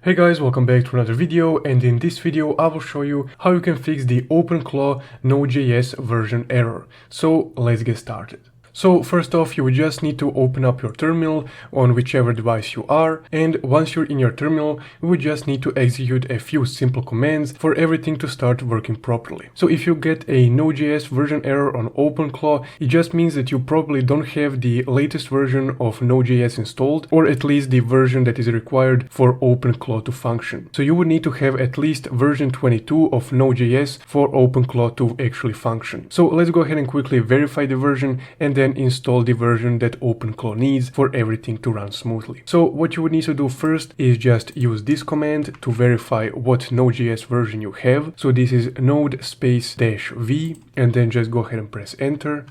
Hey guys, welcome back to another video, and in this video I will show you how you can fix the OpenClaw Node.js version error. So let's get started. So first off, you would just need to open up your terminal on whichever device you are, and once you're in your terminal, you would just need to execute a few simple commands for everything to start working properly. So if you get a Node.js version error on OpenClaw, it just means that you probably don't have the latest version of Node.js installed, or at least the version that is required for OpenClaw to function. So you would need to have at least version 22 of Node.js for OpenClaw to actually function. So let's go ahead and quickly verify the version and then install the version that OpenClaw needs for everything to run smoothly. So what you would need to do first is just use this command to verify what Node.js version you have. So this is node -v, and then just go ahead and press enter.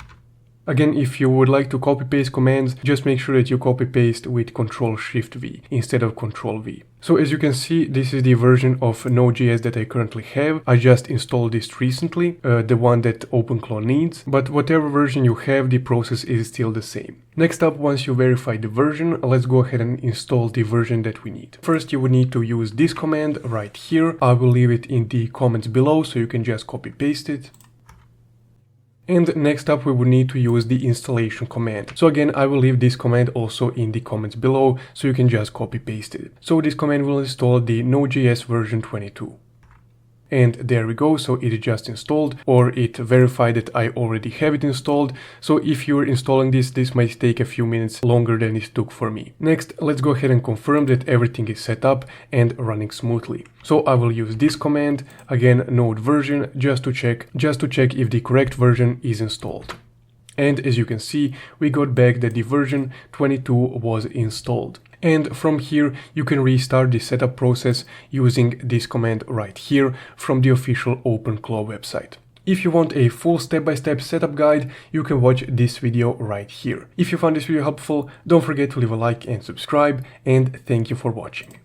Again, if you would like to copy paste commands, just make sure that you copy paste with Ctrl+Shift+V instead of Ctrl+V. So as you can see, this is the version of Node.js that I currently have. I just installed this recently, the one that OpenClaw needs, but whatever version you have, the process is still the same. Next up, once you verify the version, let's go ahead and install the version that we need. First, you would need to use this command right here. I will leave it in the comments below so you can just copy paste it. And next up, we would need to use the installation command. So again, I will leave this command also in the comments below, so you can just copy paste it. So this command will install the Node.js version 22. And there we go, so it is just installed, or it verified that I already have it installed. So if you're installing this might take a few minutes longer than it took for me. Next, let's go ahead and confirm that everything is set up and running smoothly. So I will use this command, again node version, just to check if the correct version is installed. And as you can see, we got back that the version 22 was installed. And from here, you can restart the setup process using this command right here from the official OpenClaw website. If you want a full step-by-step setup guide, you can watch this video right here. If you found this video helpful, don't forget to leave a like and subscribe, and thank you for watching.